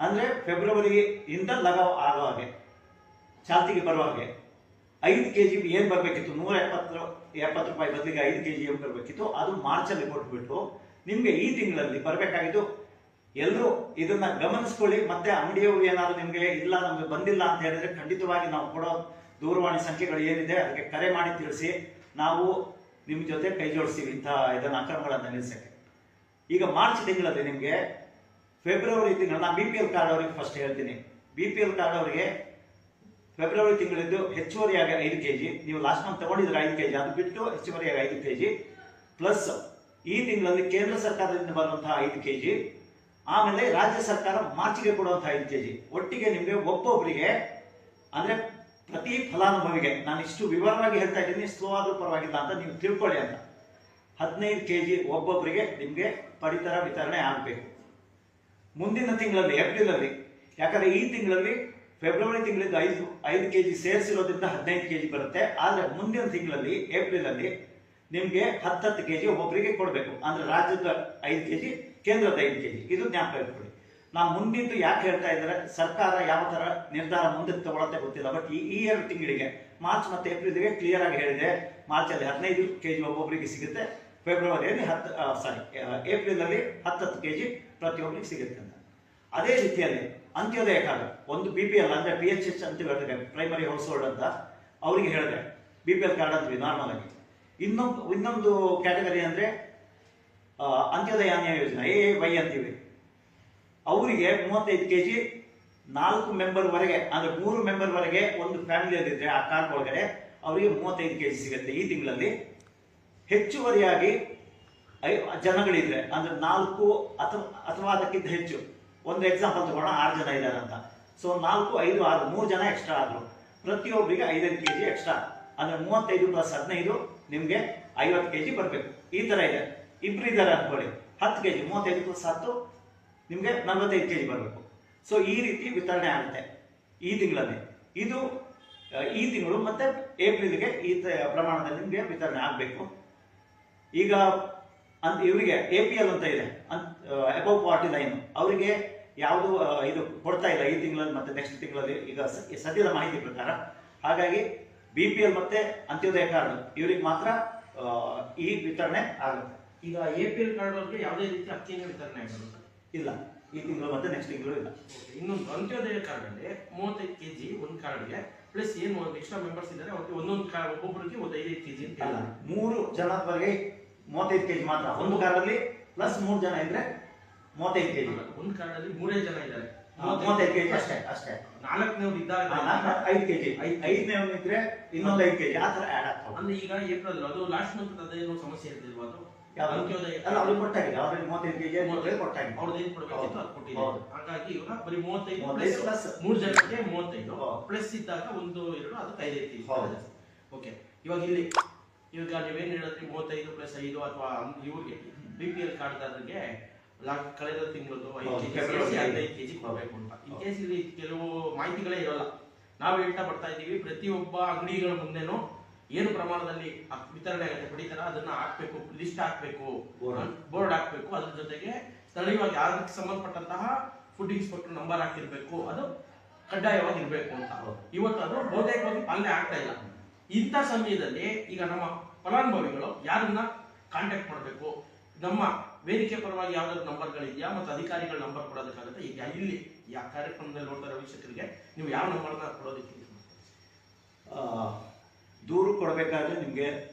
ಅಂದರೆ ಫೆಬ್ರವರಿಯಿಂದ ಲಗಾವ್ ಆಗೋ ಹಾಗೆ ಚಾಲ್ತಿಗೆ ಬರುವ ಹಾಗೆ 5 kg ಏನು ಬರಬೇಕಿತ್ತು 170 ರೂಪಾಯಿ ಬದಲಿಗೆ 5 kg ಏನು ಬರಬೇಕಿತ್ತು ಅದು ಮಾರ್ಚಲ್ಲಿ ಕೊಟ್ಬಿಟ್ಟು ನಿಮಗೆ ಈ ತಿಂಗಳಲ್ಲಿ ಬರಬೇಕಾಗಿದ್ದು ಎಲ್ಲರೂ ಇದನ್ನ ಗಮನಿಸ್ಕೊಳ್ಳಿ. ಮತ್ತೆ ಅಂಗಡಿಯವರು ಏನಾದ್ರು ನಿಮಗೆ ಇಲ್ಲ ನಮಗೆ ಬಂದಿಲ್ಲ ಅಂತ ಹೇಳಿದ್ರೆ ಖಂಡಿತವಾಗಿ ನಾವು ಕೊಡೋ ದೂರವಾಣಿ ಸಂಖ್ಯೆಗಳು ಏನಿದೆ ಅದಕ್ಕೆ ಕರೆ ಮಾಡಿ ತಿಳಿಸಿ, ನಾವು ನಿಮ್ಮ ಜೊತೆ ಕೈ ಜೋಡಿಸ್ತೀವಿ ಇದನ್ನ ಅಕ್ರಮಗಳನ್ನು ನಿಲ್ಲಿಸಕ್ಕೆ. ಈಗ ಮಾರ್ಚ್ ತಿಂಗಳಲ್ಲಿ ನಿಮಗೆ ಫೆಬ್ರವರಿ ತಿಂಗಳು ನಾನು BPL ಕಾರ್ಡ್ ಅವರಿಗೆ ಫಸ್ಟ್ ಹೇಳ್ತೀನಿ. BPL ಕಾರ್ಡ್ ಅವರಿಗೆ ಫೆಬ್ರವರಿ ತಿಂಗಳಿದ್ದು ಹೆಚ್ಚುವರಿಯಾಗಿ 5 kg, ನೀವು ಲಾಸ್ಟ್ ಮಂತ್ ತಗೊಂಡಿದ್ರೆ 5 kg, ಅದು ಬಿಟ್ಟು ಹೆಚ್ಚುವರಿಯಾಗಿ 5 kg ಪ್ಲಸ್ ಈ ತಿಂಗಳಲ್ಲಿ ಕೇಂದ್ರ ಸರ್ಕಾರದಿಂದ ಬರುವಂತಹ 5 kg, ಆಮೇಲೆ ರಾಜ್ಯ ಸರ್ಕಾರ ಮಾರ್ಚ್ಗೆ ಕೊಡುವಂತಹ 5 kg, ಒಟ್ಟಿಗೆ ನಿಮಗೆ ಒಬ್ಬೊಬ್ಬರಿಗೆ ಅಂದ್ರೆ ಪ್ರತಿ ಫಲಾನುಭವಿಗೆ ನಾನು ಇಷ್ಟು ವಿವರವಾಗಿ ಹೇಳ್ತಾ ಇದ್ದೀನಿ, ಸ್ಲೋ ಆದ್ರೂ ಪರವಾಗಿಲ್ಲ ಅಂತ ನೀವು ತಿಳ್ಕೊಳ್ಳಿ ಅಂತ 15 kg ಒಬ್ಬೊಬ್ಬರಿಗೆ ನಿಮಗೆ ಪಡಿತರ ವಿತರಣೆ ಆಗಬೇಕು ಮುಂದಿನ ತಿಂಗಳಲ್ಲಿ ಏಪ್ರಿಲಲ್ಲಿ. ಯಾಕಂದ್ರೆ ಈ ತಿಂಗಳಲ್ಲಿ ಫೆಬ್ರವರಿ ತಿಂಗಳಿಂದ 5 kg ಸೇರಿಸಿರೋದ್ರಿಂದ 15 kg ಬರುತ್ತೆ. ಆದರೆ ಮುಂದಿನ ತಿಂಗಳಲ್ಲಿ ಏಪ್ರಿಲಲ್ಲಿ ನಿಮಗೆ 10 kg ಒಬ್ಬೊಬ್ಬರಿಗೆ ಕೊಡಬೇಕು. ಅಂದ್ರೆ ರಾಜ್ಯದ 5 kg, ಕೇಂದ್ರದ 5 kg. ಇದು ಜ್ಞಾಪಕ ಇಟ್ಕೊಳ್ಳಿ. ನಾವು ಮುಂದಿದ್ದು ಯಾಕೆ ಹೇಳ್ತಾ ಇದ್ದಾರೆ, ಸರ್ಕಾರ ಯಾವ ತರ ನಿರ್ಧಾರ ಮುಂದೆ ತಗೊಳತ್ತೆ ಗೊತ್ತಿಲ್ಲ. ಬಟ್ ಈ 2 ತಿಂಗಳಿಗೆ ಮಾರ್ಚ್ ಮತ್ತು ಏಪ್ರಿಲ್ಗೆ ಕ್ಲಿಯರ್ ಆಗಿ ಹೇಳಿದೆ. ಮಾರ್ಚಲ್ಲಿ 15 kg ಒಬ್ಬೊಬ್ಬರಿಗೆ ಸಿಗುತ್ತೆ, ಫೆಬ್ರವರಿಯಲ್ಲಿ ಏಪ್ರಿಲಲ್ಲಿ 10 kg ಪ್ರತಿಯೊಬ್ಬರಿಗೆ ಸಿಗುತ್ತೆ ಅಂತ. ಅದೇ ರೀತಿಯಲ್ಲಿ ಅಂತ್ಯೋದಯ ಕಾರ್ಡ್, ಒಂದು BPL ಅಂದ್ರೆ PHH ಅಂತ ಹೇಳಿದ್ರೆ ಪ್ರೈಮರಿ ಹೌಸ್ ಹೋಲ್ಡ್ ಅಂತ ಅವರಿಗೆ ಹೇಳಿದೆ, BPL ಕಾರ್ಡ್ ಅಂತೀವಿ ನಾರ್ಮಲ್ ಆಗಿ. ಇನ್ನೊಂದು ಕ್ಯಾಟಗರಿ ಅಂದ್ರೆ ಅಂತ್ಯೋದಯ ಅನ್ಯ ಯೋಜನೆ AAY ಅಂತೀವಿ. ಅವರಿಗೆ 35 kg 4 ಮೆಂಬರ್ ವರೆಗೆ ಅಂದ್ರೆ 3 ಮೆಂಬರ್ ವರೆಗೆ ಒಂದು ಫ್ಯಾಮಿಲಿಯಲ್ಲಿ ಇದ್ರೆ ಆ ಕಾರ್ಡ್ ಒಳಗಡೆ ಅವರಿಗೆ 35 kg ಸಿಗುತ್ತೆ ಈ ತಿಂಗಳಲ್ಲಿ. ಹೆಚ್ಚುವರಿಯಾಗಿ ಜನಗಳಿದ್ರೆ ಅಂದ್ರೆ 4 ಅಥವಾ ಅದಕ್ಕಿಂತ ಹೆಚ್ಚು, ಒಂದು ಎಕ್ಸಾಂಪಲ್ ತಗೋಣ, 6 ಜನ ಇದ್ದಾರೆ ಅಂತ. ಸೊ 4, 5, 6 3 ಜನ ಎಕ್ಸ್ಟ್ರಾ ಆದ್ರು, ಪ್ರತಿಯೊಬ್ಬರಿಗೆ 5 kg ಎಕ್ಸ್ಟ್ರಾ ಅಂದ್ರೆ 35 + 15 ನಿಮ್ಗೆ 50 kg ಬರಬೇಕು. ಈ ತರ ಇದೆ. ಇಬ್ರು ಇದ್ದಾರೆ ಅನ್ಕೊಳ್ಳಿ, 10 kg, 35 + 10 ನಿಮ್ಗೆ 45 kg ಬರಬೇಕು. ಸೊ ಈ ರೀತಿ ವಿತರಣೆ ಆಗುತ್ತೆ ಈ ತಿಂಗಳಲ್ಲಿ. ಇದು ಈ ತಿಂಗಳು ಮತ್ತೆ ಏಪ್ರಿಲ್ಗೆ ಈ ಪ್ರಮಾಣದಲ್ಲಿ ನಿಮ್ಗೆ ವಿತರಣೆ ಆಗಬೇಕು. ಈಗ ಇವರಿಗೆ APL ಅಂತ ಇದೆ, ಅಬೌವ್ ಪಾವರ್ಟಿ ಲೈನ್, ಅವರಿಗೆ ಯಾವುದು ಇದು ಕೊಡ್ತಾ ಇಲ್ಲ ಈ ತಿಂಗಳಲ್ಲಿ ಮತ್ತೆ ನೆಕ್ಸ್ಟ್ ತಿಂಗಳಲ್ಲಿ, ಈಗ ಸದ್ಯದ ಮಾಹಿತಿ ಪ್ರಕಾರ. ಹಾಗಾಗಿ BPL ಮತ್ತೆ ಅಂತ್ಯೋದಯ ಕಾರ್ಡ್ ಇವರಿಗೆ ಮಾತ್ರ ಈ ವಿತರಣೆ ಆಗುತ್ತೆ. ಈಗ APL ಕಾರ್ಡ್ ಅವ್ರಿಗೆ ಯಾವುದೇ ರೀತಿ ಅಕ್ಕಿನ ವಿತರಣೆ ಆಗುತ್ತೆ ಇಲ್ಲ, ಈ ತಿಂಗಳು ಮತ್ತೆ ನೆಕ್ಸ್ಟ್ ತಿಂಗಳು ಇಲ್ಲ. ಇನ್ನೊಂದು ಅಂತ್ಯೋದಯ ಕಾರ್ಡ್ ಅಲ್ಲಿ 35 kg ಒಂದು ಕಾರ್ಡ್ಗೆ ಪ್ಲಸ್ ಏನು ಎಕ್ಸ್ಟ್ರಾ ಮೆಂಬರ್ಸ್ ಇದ್ದಾರೆ ಅವ್ರಿಗೆ ಒಂದೊಂದು ಕಾರ್ಡ್ ಒಬ್ಬೊಬ್ಬರಿಗೆ ಒಂದು 5 kg ಅಂತ ಇಲ್ಲ, 3 ಜನದವರೆಗೆ 35 kg ಮಾತ್ರ. ಒಂದು ಕಾರ್ಡಲ್ಲಿ ಪ್ಲಸ್ 3 ಜನ ಇದ್ರೆ 35 kg. ಒಂದು ಕಾರ್ಡಲ್ಲಿ 3 ಜನ ಇದ್ದಾರೆ 35 kg ಅಷ್ಟೇ. 4ನೇವ್ರು ಇದ್ದಾಗ 5 kg, 5ನೇವ್ರು ಇದ್ರೆ ಇನ್ನೊಂದು 5 kg, ಆ ತರ ಆಡ್ ಆಗ್ತವೆ. ಅಂದ್ರೆ ಈಗ ಏಪ್ರಿಲ್ ಅದು ಲಾಸ್ಟ್ ಮಂತ್ ಅದೇನು ಸಮಸ್ಯೆ ಇರ್ತಿಲ್ವಾ? ಅದು ಅಂತ್ಯೋದಯ ಅಲ್ಲ, ಅವ್ರಿಗೆ ಕೊಟ್ಟಾಗಿದೆ, ಅವ್ರಿಗೆ 35 kg ಕೊಟ್ಟಾಗಿದೆ, ಅವ್ರದ್ದು ಏನು ಕೊಡಬೇಕಿತ್ತು ಅದು ಕೊಟ್ಟಿದ್ದಾರೆ. ಹಾಗಾಗಿ ಇವಾಗ ಬರೀ 35 ಪ್ಲಸ್ 3 ಜನಕ್ಕೆ 35 ಪ್ಲಸ್ ಇದ್ದಾಗ 1, 2 ಅದಕ್ಕೆ 5 kg. ಓಕೆ, ಇವಾಗ ನೀವೇನು ಹೇಳಿದ್ರಿ 35 + 5 ಅಥವಾ ಇವ್ರಿಗೆ BPL ಕಾರ್ಡ್ದಾರರಿಗೆ ಕಳೆದ ತಿಂಗಳದ್ದು 5 kg ಕೊಡಬೇಕು ಅಂತ. ಇನ್ ಕೇಸ್ ಇಲ್ಲಿ ಕೆಲವು ಮಾಹಿತಿಗಳೇ ಇರೋಲ್ಲ, ನಾವು ಹೇಳ್ತಾ ಬರ್ತಾ ಇದ್ದೀವಿ. ಪ್ರತಿಯೊಬ್ಬ ಅಂಗಡಿಗಳ ಮುಂದೆನೂ ಏನು ಪ್ರಮಾಣದಲ್ಲಿ ವಿತರಣೆ ಆಗುತ್ತೆ ಪಡಿತರ ಅದನ್ನ ಹಾಕ್ಬೇಕು, ಲಿಸ್ಟ್ ಹಾಕ್ಬೇಕು, ಬೋರ್ಡ್ ಹಾಕ್ಬೇಕು. ಅದ್ರ ಜೊತೆಗೆ ಸ್ಥಳೀಯವಾಗಿ ಅದಕ್ಕೆ ಸಂಬಂಧಪಟ್ಟಂತಹ ಫುಡ್ ಇನ್ಸ್ಪೆಕ್ಟರ್ ನಂಬರ್ ಹಾಕಿರ್ಬೇಕು, ಅದು ಕಡ್ಡಾಯವಾಗಿ ಇರಬೇಕು ಅಂತ. ಇವತ್ತು ಅದು ಬಹುತೇಕವಾಗಿ ಪಾಲನೆ ಆಗ್ತಾ ಇಲ್ಲ. ಇಂಥ ಸಮಯದಲ್ಲಿ ಈಗ ನಮ್ಮ ಫಲಾನುಭವಿಗಳು ಯಾರನ್ನ ಕಾಂಟ್ಯಾಕ್ಟ್ ಮಾಡಬೇಕು, ನಮ್ಮ ವೇದಿಕೆ ಪರವಾಗಿ ಯಾವ್ದಾದ್ರು ನಂಬರ್ಗಳಿದೆಯಾ ಮತ್ತು ಅಧಿಕಾರಿಗಳ ನಂಬರ್ ಕೊಡೋದಕ್ಕಾಗುತ್ತೆ? ಈಗ ಇಲ್ಲಿ ಯಾವ ಕಾರ್ಯಕ್ರಮದಲ್ಲಿ ನೋಡ್ತಾರೆ ವೀಕ್ಷಕರಿಗೆ ನೀವು ಯಾವ ನಂಬರ್ನ ಕೊಡೋದಕ್ಕೆ? ದೂರು ಕೊಡಬೇಕಾದ್ರೆ ನಿಮಗೆ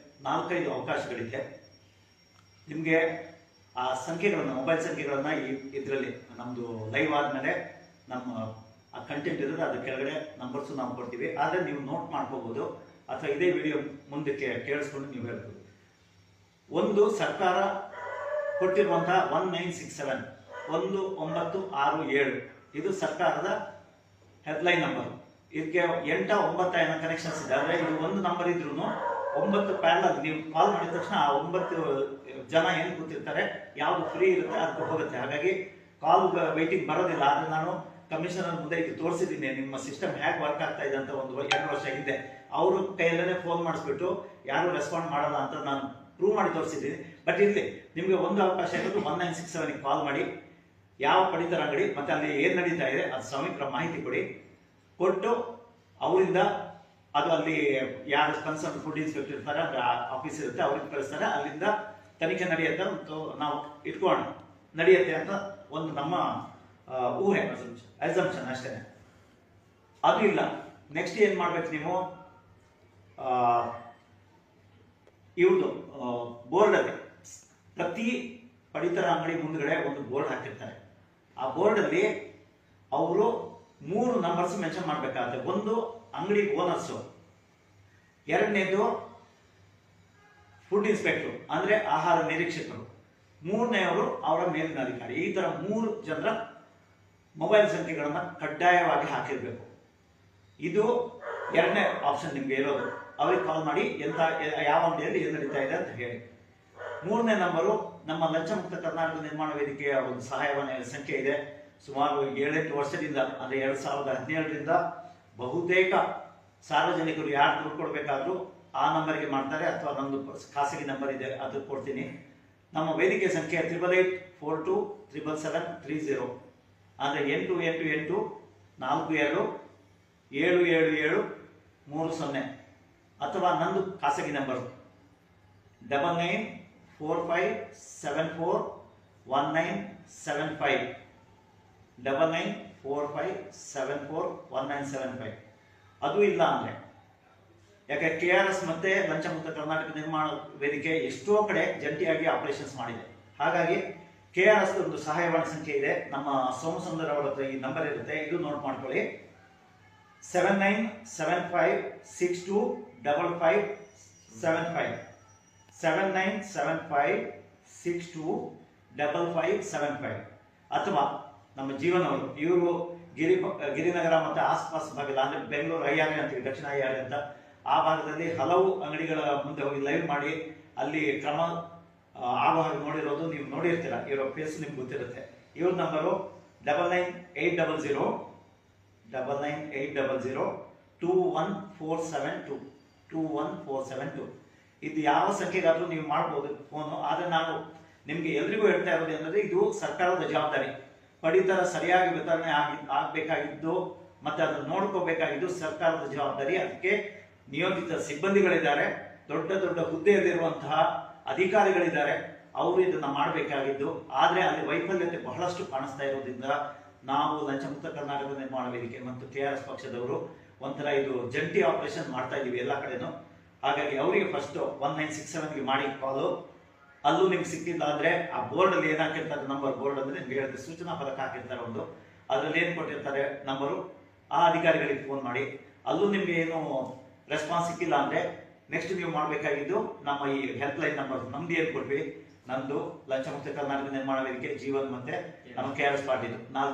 4-5 ಅವಕಾಶಗಳಿದೆ. ನಿಮಗೆ ಆ ಸಂಖ್ಯೆಗಳನ್ನು, ಮೊಬೈಲ್ ಸಂಖ್ಯೆಗಳನ್ನು ಇದರಲ್ಲಿ ನಮ್ಮದು ಲೈವ್ ಆದಮೇಲೆ ನಮ್ಮ ಆ ಕಂಟೆಂಟ್ ಇರೋದು ಅದ್ರ ಕೆಳಗಡೆ ನಂಬರ್ಸು ನಾವು ಕೊಡ್ತೀವಿ. ಆದರೆ ನೀವು ನೋಟ್ ಮಾಡ್ಕೋಬೋದು ಅಥವಾ ಇದೇ ವಿಡಿಯೋ ಮುಂದಕ್ಕೆ ಕೇಳಿಸ್ಕೊಂಡು ನೀವು ಹೇಳ್ಬೋದು. ಒಂದು ಸರ್ಕಾರ ಕೊಟ್ಟಿರುವಂತಹ 1967 1967 ಇದು ಸರ್ಕಾರದ ಹೆಲ್ಪ್ಲೈನ್ ನಂಬರ್. ಇದಕ್ಕೆ 8, 9 ಕನೆಕ್ಷನ್ಸ್ ಇದೆ. ಆದರೆ ಇದು ಒಂದು ನಂಬರ್ ಇದ್ರೂ 9 ಪ್ಯಾರಲ್ ನೀವು ಕಾಲ್ ಮಾಡಿದ ತಕ್ಷಣ ಆ 9 ಜನ ಏನು ಕೂತಿರ್ತಾರೆ, ಯಾವುದು ಫ್ರೀ ಇರುತ್ತೆ ಅದಕ್ಕೆ ಹೋಗುತ್ತೆ. ಹಾಗಾಗಿ ಕಾಲ್ ವೆಯ್ಟಿಂಗ್ ಬರೋದಿಲ್ಲ. ಆದರೆ ನಾನು ಕಮಿಷನರ್ ಮುಂದೆ ಇದು ತೋರಿಸಿದ್ದೀನಿ, ನಿಮ್ಮ ಸಿಸ್ಟಮ್ ಹೇಗೆ ವರ್ಕ್ ಆಗ್ತಾ ಇದೆ ಅಂತ 1-2 ವರ್ಷ ಹಿಂದೆ. ಅವರು ಕೈಯಲ್ಲೇ ಫೋನ್ ಮಾಡಿಸ್ಬಿಟ್ಟು ಯಾರು ರೆಸ್ಪಾಂಡ್ ಮಾಡಲ್ಲ ಅಂತ ನಾನು ಪ್ರೂವ್ ಮಾಡಿ ತೋರಿಸಿದ್ದೀನಿ. ಬಟ್ ಇಲ್ಲಿ ನಿಮಗೆ ಒಂದು ಅವಕಾಶ ಇರೋದು 1967 ಕಾಲ್ ಮಾಡಿ ಯಾವ ಪಡಿತರ ಅಂಗಡಿ ಮತ್ತೆ ಅಲ್ಲಿ ಏನ್ ನಡೀತಾ ಇದೆ ಅದು ಸಮಗ್ರ ಮಾಹಿತಿ ಕೊಡಿ. ಕೊಟ್ಟು ಅವರಿಂದ ಅದು ಅಲ್ಲಿ ಯಾರು ಕನ್ಸರ್ನ್ ಫುಡ್ ಇನ್ಸ್ಪೆಕ್ಟರ್ ಇರ್ತಾರೆ, ಅಂದ್ರೆ ಆಫೀಸ್ ಇರುತ್ತೆ, ಅವ್ರಿಗೆ ಕಳಿಸ್ತಾರೆ. ಅಲ್ಲಿಂದ ತನಿಖೆ ನಡೆಯುತ್ತೆ ಅಂತ ನಾವು ಇಟ್ಕೋಣ, ನಡೆಯುತ್ತೆ ಅಂತ ಒಂದು ನಮ್ಮ ಊಹೆ, ಅಸಂಪ್ಷನ್ ಅಷ್ಟೇ. ಅದು ಇಲ್ಲ. ನೆಕ್ಸ್ಟ್ ಏನ್ ಮಾಡ್ಬೇಕು ನೀವು, ಇವ್ರದ್ದು ಬೋರ್ಡಲ್ಲಿ ಪ್ರತಿ ಪಡಿತರ ಅಂಗಡಿ ಮುಂದ್ಗಡೆ ಒಂದು ಬೋರ್ಡ್ ಹಾಕಿರ್ತಾರೆ. ಆ ಬೋರ್ಡಲ್ಲಿ ಅವರು 3 ನಂಬರ್ಸ್ ಮೆನ್ಷನ್ ಮಾಡ್ಬೇಕಾಗುತ್ತೆ. ಒಂದು ಅಂಗಡಿ ಓನರ್ಸು, ಎರಡನೇದು ಫುಡ್ ಇನ್ಸ್ಪೆಕ್ಟರ್ ಅಂದ್ರೆ ಆಹಾರ ನಿರೀಕ್ಷಕರು, ಮೂರನೆಯವರು ಅವರ ಮೇಲಿನ ಅಧಿಕಾರಿ. ಈ ತರ 3 ಜನರ ಮೊಬೈಲ್ ಸಂಖ್ಯೆಗಳನ್ನ ಕಡ್ಡಾಯವಾಗಿ ಹಾಕಿರ್ಬೇಕು. ಇದು ಎರಡನೇ ಆಪ್ಷನ್ ನಿಮ್ಗೆ ಇರೋದು. ಅವ್ರಿಗೆ ಕಾಲ್ ಮಾಡಿ ಯಾವ ಅಂಗಡಿಯಲ್ಲಿ ಏನು ನಡೀತಾ ಇದೆ ಅಂತ ಹೇಳಿ. ಮೂರನೇ ನಂಬರು ನಮ್ಮ ಲಂಚ ಮುಕ್ತ ಕರ್ನಾಟಕ ನಿರ್ಮಾಣ ವೇದಿಕೆಯ ಒಂದು ಸಹಾಯವಾಣಿ ಸಂಖ್ಯೆ ಇದೆ. ಸುಮಾರು 7-8 ವರ್ಷದಿಂದ, ಅಂದ್ರೆ 2017ರಿಂದ ಬಹುತೇಕ ಸಾರ್ವಜನಿಕರು ಯಾರು ದುಡ್ಡು ಕೊಡಬೇಕಾದ್ರೂ ಆ ನಂಬರ್ಗೆ ಮಾಡ್ತಾರೆ, ಅಥವಾ ನಮ್ದು ಖಾಸಗಿ ನಂಬರ್ ಇದೆ ಅದು ಕೊಡ್ತೀನಿ. ನಮ್ಮ ವೇದಿಕೆ ಸಂಖ್ಯೆ 8884277730, ಅಂದ್ರೆ 8842477730, ಅಥವಾ ನಂದು ಖಾಸಗಿ ನಂಬರು 9945741975, 9945741975. ಅದು ಇಲ್ಲ ಅಂದ್ರೆ, ಯಾಕೆ KRS ಮತ್ತೆ ಲಂಚ ಮುಕ್ತ ಕರ್ನಾಟಕ ನಿರ್ಮಾಣ ವೇದಿಕೆ ಎಷ್ಟೋ ಕಡೆ ಜಂಟಿಯಾಗಿ ಆಪರೇಷನ್ಸ್ ಮಾಡಿದೆ. ಹಾಗಾಗಿ KRS ಒಂದು ಸಹಾಯವಾಣಿ ಸಂಖ್ಯೆ ಇದೆ. ನಮ್ಮ ಸೋಮಸುಂದರ್ ಅವರ ಹತ್ರ ಈ ನಂಬರ್ ಇರುತ್ತೆ, ಇದು ನೋಟ್ ಮಾಡ್ಕೊಳ್ಳಿ. 7975625575, 7975625575. ಅಥವಾ ನಮ್ಮ ಜೀವನ್ ಅವರು, ಇವರು ಗಿರಿನಗರ ಮತ್ತೆ ಆಸ್ಪಾಸ್ ಭಾಗದಲ್ಲಿ, ಅಂದ್ರೆ ಬೆಂಗಳೂರು ಐಆರ್ ಅಂತೀವಿ, ದಕ್ಷಿಣ ಐಆರ್ ಅಂತ, ಆ ಭಾಗದಲ್ಲಿ ಹಲವು ಅಂಗಡಿಗಳ ಮುಂದೆ ಹೋಗಿ ಲೈವ್ ಮಾಡಿ ಅಲ್ಲಿ ಕ್ರಮ ಆಗೋ ಹಾಗೆ ನೋಡಿರೋದು ನೀವು ನೋಡಿರ್ತೀರ. ಇವರ ಫೇಸ್ ನಿಮ್ಗೆ ಗೊತ್ತಿರುತ್ತೆ. ಇವ್ರ ನಂಬರು 9980021472. ಇದು ಯಾವ ಸಂಖ್ಯೆಗಾದ್ರೂ ನೀವು ಮಾಡ್ಬೋದು ಫೋನು. ಆದ್ರೆ ನಾನು ನಿಮ್ಗೆ ಎಲ್ರಿಗೂ ಹೇಳ್ತಾ ಇರೋದು ಏನಂದ್ರೆ, ಇದು ಸರ್ಕಾರದ ಜವಾಬ್ದಾರಿ. ಪಡಿತರ ಸರಿಯಾಗಿ ವಿತರಣೆ ಆಗ್ಬೇಕಾಗಿದ್ದು ಮತ್ತೆ ಅದನ್ನು ನೋಡ್ಕೋಬೇಕಾಗಿದ್ದು ಸರ್ಕಾರದ ಜವಾಬ್ದಾರಿ. ಅದಕ್ಕೆ ನಿಯೋಜಿತ ಸಿಬ್ಬಂದಿಗಳಿದ್ದಾರೆ, ದೊಡ್ಡ ದೊಡ್ಡ ಹುದ್ದೆಯಲ್ಲಿರುವಂತಹ ಅಧಿಕಾರಿಗಳಿದ್ದಾರೆ, ಅವರು ಇದನ್ನ ಮಾಡಬೇಕಾಗಿದ್ದು. ಆದ್ರೆ ಅಲ್ಲಿ ವೈಫಲ್ಯತೆ ಬಹಳಷ್ಟು ಕಾಣಿಸ್ತಾ ಇರೋದ್ರಿಂದ ನಾವು ಲಂಚ ಮುಕ್ತ ಕರ್ನಾಟಕ ನಿರ್ಮಾಣ ವೇದಿಕೆ ಮತ್ತು KRS ಪಕ್ಷದವರು ಒಂಥರ ಇದು ಜಂಟಿ ಆಪರೇಷನ್ ಮಾಡ್ತಾ ಇದೀವಿ ಎಲ್ಲ ಕಡೆನೂ. ಹಾಗಾಗಿ ಅವರಿಗೆ ಫಸ್ಟ್ 1967ಗೆ ಮಾಡಿ ಕಾಲು. ಅಲ್ಲೂ ನಿಮ್ಗೆ ಸಿಕ್ಕಿಲ್ಲ ಅಂದ್ರೆ ಆ ಬೋರ್ಡ್ ಅಲ್ಲಿ ಏನ್ ಹಾಕಿರ್ತಾರೆ, ನಂಬರ್ ಬೋರ್ಡ್ ಅಂದ್ರೆ ನಿಮ್ಗೆ ಹೇಳಿದ್ರೆ ಸೂಚನಾ ಫಲಕ ಹಾಕಿರ್ತಾರೆ ಒಂದು, ಅದ್ರಲ್ಲಿ ಏನ್ ಕೊಟ್ಟಿರ್ತಾರೆ ನಂಬರು, ಆ ಅಧಿಕಾರಿಗಳಿಗೆ ಫೋನ್ ಮಾಡಿ. ಅಲ್ಲೂ ನಿಮ್ಗೆ ಏನು ರೆಸ್ಪಾನ್ಸ್ ಸಿಕ್ಕಿಲ್ಲ ಅಂದ್ರೆ ನೆಕ್ಸ್ಟ್ ನೀವು ಮಾಡಬೇಕಾಗಿದ್ದು ನಮ್ಮ ಈ ಹೆಲ್ಪ್ ಲೈನ್ ನಂಬರ್, ನಮ್ದು ಏನ್ ಕೊಟ್ವಿ, ನಂದು ಲಂಚ ಮುಕ್ತ ಕರ್ನಾಟಕ ನಿರ್ಮಾಣ ವೇದಿಕೆ, ಜೀವನ್ ಮತ್ತೆ ನಮ್ಮ KRS ಪಾರ್ಟಿದು 4